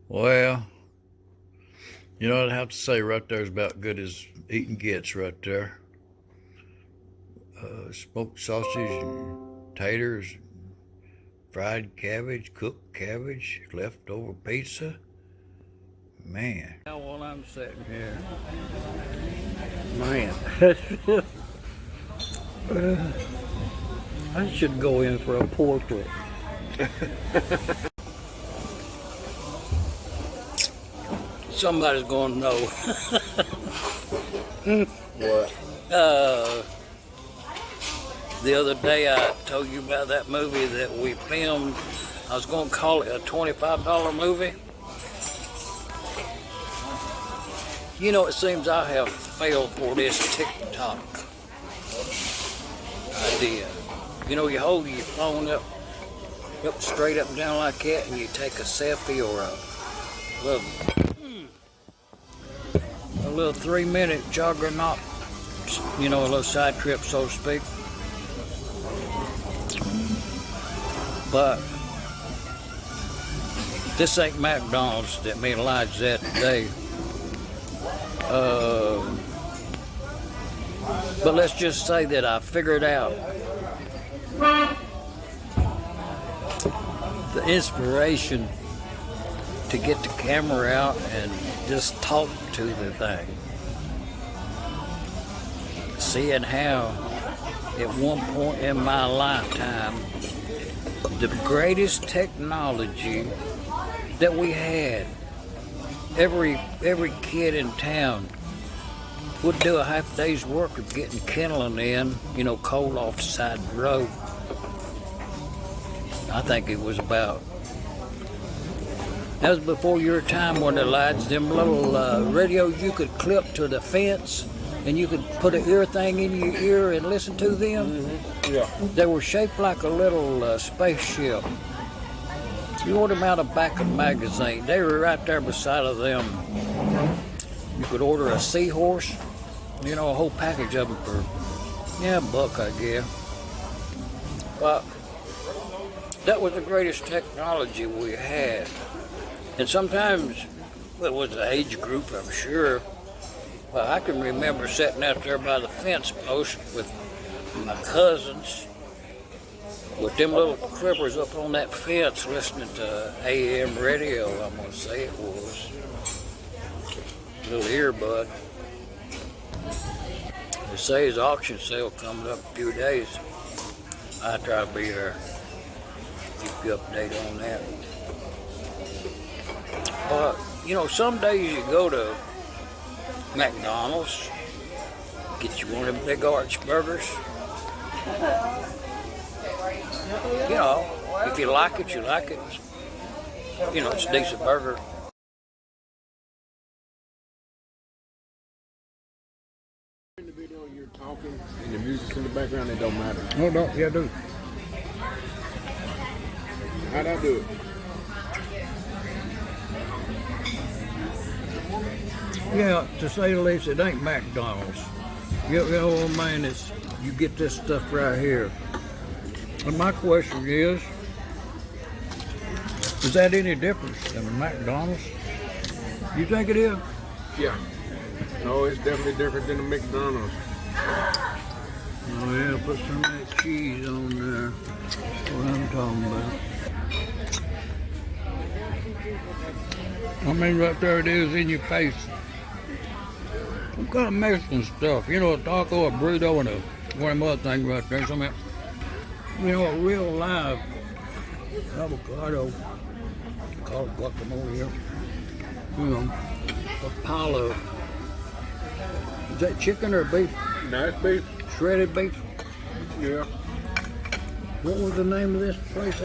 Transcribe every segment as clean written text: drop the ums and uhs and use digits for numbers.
Well, you know what I have to say right there is about good as eating gets right there. Smoked sausage and taters, fried cabbage, cooked cabbage, leftover pizza. Man. Now while I'm sitting here, man, I should go in for a portrait. Somebody's gonna know. What? The other day I told you about that movie that we filmed. I was gonna call it a $25 movie. You know, it seems I have failed for this TikTok idea. You know, you hold your phone up straight up and down like that, and you take a selfie or a little 3-minute juggernaut, you know, a little side trip, so to speak. But this ain't McDonald's that me and Elijah's at today. But let's just say that I figured out the inspiration to get the camera out and just talk to the thing. Seeing how at one point in my lifetime the greatest technology that we had, every kid in town would do a half day's work of getting kindling in, you know, coal off the side of the road. I think it was about, that was before your time when the lights, them little radios you could clip to the fence and you could put an ear thing in your ear and listen to them. Mm-hmm. Yeah. They were shaped like a little spaceship. You ordered them out of back of the magazine. They were right there beside of them. You could order a seahorse, you know, a whole package of them for, yeah, $1, I guess. But that was the greatest technology we had. And sometimes, well, it was the age group, I'm sure. Well, I can remember sitting out there by the fence post with my cousins, with them little crippers up on that fence listening to AM radio, I'm going to say it was. Little earbud. They say his auction sale coming up in a few days. I try to be there. Keep you updated on that. But, you know, some days you go to McDonald's, get you one of them big arch burgers. You know, if you like it, you like it. You know, it's a decent burger. In the video, you're talking, and the music's in the background. It don't matter. Oh, no, yeah, I do. How'd I do it? Yeah, to say the least, it ain't McDonald's. You know what I mean? It's, you get this stuff right here. And my question is that any different than McDonald's? You think it is? Yeah. No, it's definitely different than the McDonald's. Oh yeah, put some of that cheese on there. That's what I'm talking about. I mean, right there it is in your face. Some kind of Mexican stuff. You know, a taco, a burrito, and one of them other things right there. Something, you know, a real live avocado. Call it guacamole here. You know, a pile of, is that chicken or beef? No, it's beef. Shredded beef? Yeah. What was the name of this place?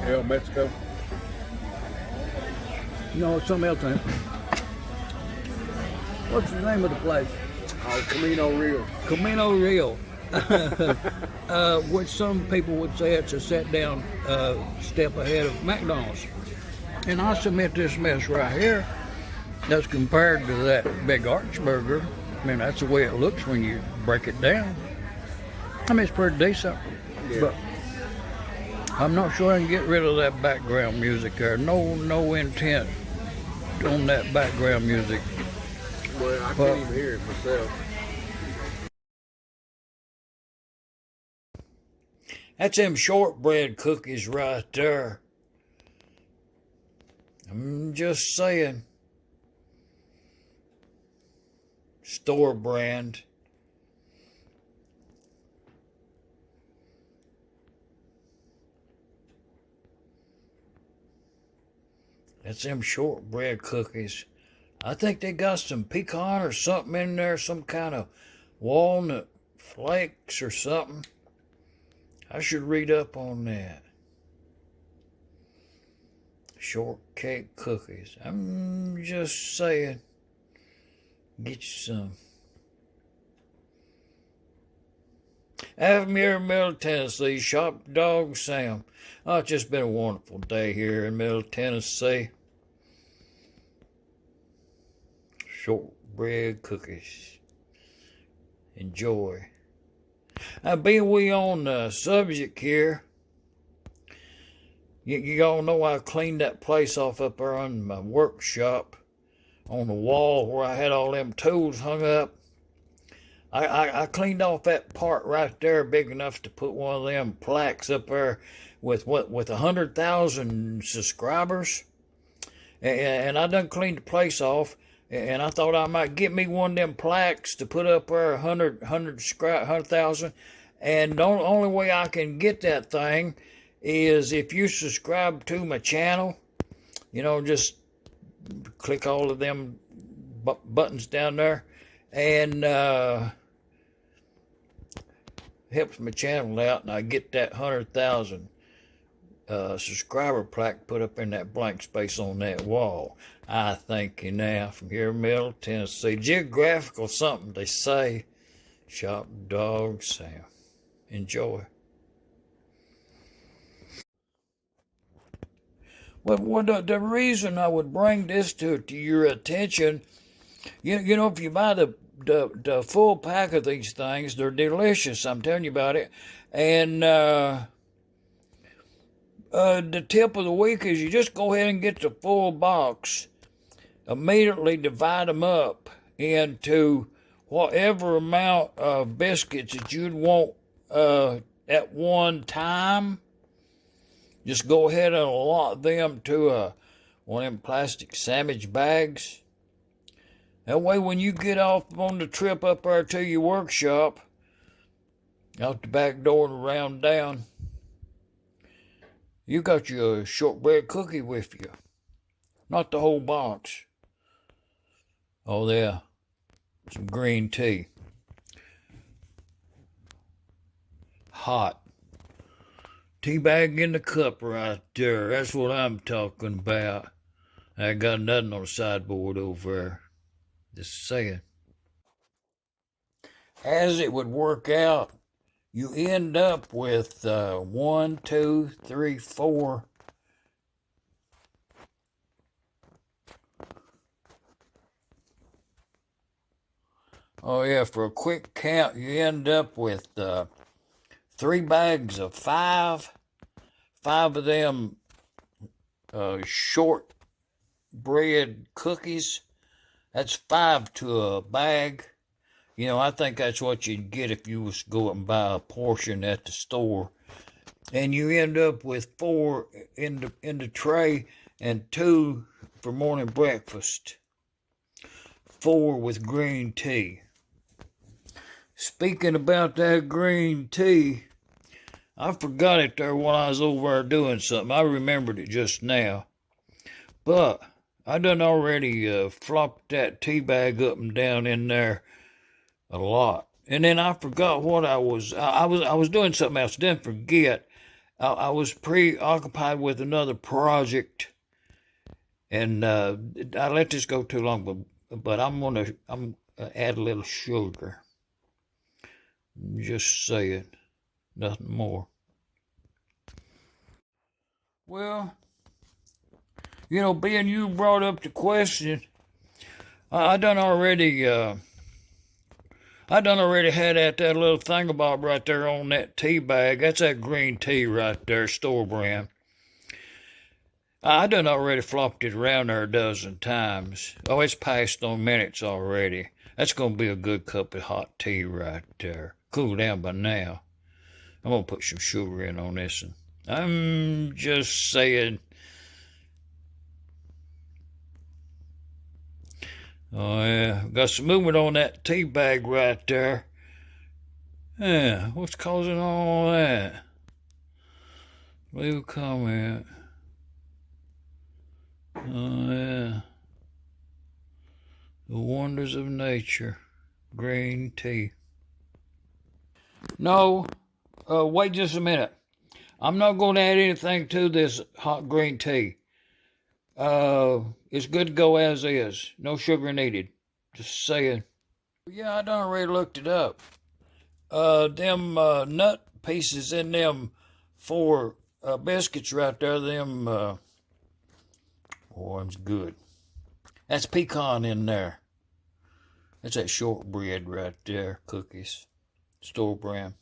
El Mexico. No, it's something else. What's the name of the place? Camino Real. Camino Real. Which some people would say it's a set-down step ahead of McDonald's. And I submit this mess right here, that's compared to that big arch burger. I mean, that's the way it looks when you break it down. I mean, it's pretty decent. Yeah. But I'm not sure I can get rid of that background music there. No intent on that background music. Well, I But can't even hear it myself. that's them shortbread cookies right there. I'm just saying. Store brand. That's them shortbread cookies. I think they got some pecan or something in there, some kind of walnut flakes or something. I should read up on that. Shortcake cookies. I'm just saying. Get you some. Have them here in Middle Tennessee. Shop Dog Sam. Oh, it's just been a wonderful day here in Middle Tennessee. Shortbread cookies. Enjoy. Being we on the subject here, you all know I cleaned that place off up there in my workshop on the wall where I had all them tools hung up. I cleaned off that part right there big enough to put one of them plaques up there with 100,000 subscribers. And I done cleaned the place off, and I thought I might get me one of them plaques to put up there 100,000. And the only way I can get that thing is if you subscribe to my channel. Just click all of them buttons down there, and helps my channel out, and I get that 100,000 subscriber plaque put up in that blank space on that wall. I thank you now from here in Middle Tennessee. Geographical something they say. Shop Dog Sam. Enjoy. Well, the reason I would bring this to your attention, if you buy the full pack of these things, they're delicious. I'm telling you about it. And the tip of the week is you just go ahead and get the full box. Immediately divide them up into whatever amount of biscuits that you'd want at one time. Just go ahead and allot them to one of them plastic sandwich bags. That way when you get off on the trip up there to your workshop, out the back door and around down, you got your shortbread cookie with you. Not the whole box. Oh, yeah. Some green tea. Hot. Tea bag in the cup right there. That's what I'm talking about. I got nothing on the sideboard over there. Just saying. As it would work out, you end up with 1, 2, 3, 4. Oh yeah, for a quick count, you end up with 3 bags of 5. 5 of them shortbread cookies. That's 5 to a bag. I think that's what you'd get if you was go and buy a portion at the store. And you end up with 4 in the tray and 2 for morning breakfast. 4 with green tea. Speaking about that green tea, I forgot it there while I was over there doing something. I remembered it just now. But I done already flopped that tea bag up and down in there a lot. And then I forgot what I was doing something else. Didn't forget. I was preoccupied with another project, and I let this go too long. But I'm gonna add a little sugar. Just saying, nothing more. Well, being you brought up the question, I done already I done already had that little thingamabob right there on that tea bag. That's that green tea right there, store brand. I done already flopped it around there a dozen times. Oh, it's past on minutes already. That's gonna be a good cup of hot tea right there. Cool down by now. I'm gonna put some sugar in on this one. I'm just saying. Oh yeah, got some movement on that tea bag right there. Yeah, what's causing all that? Leave a comment. Oh yeah, the wonders of nature. Green tea. No, wait just a minute. I'm not going to add anything to this hot green tea. It's good to go as is. No sugar needed. Just saying. Yeah, I done already looked it up. Them nut pieces in them 4 biscuits right there, them, oh, them's good. That's pecan in there. That's that shortbread right there, cookies. Store brand.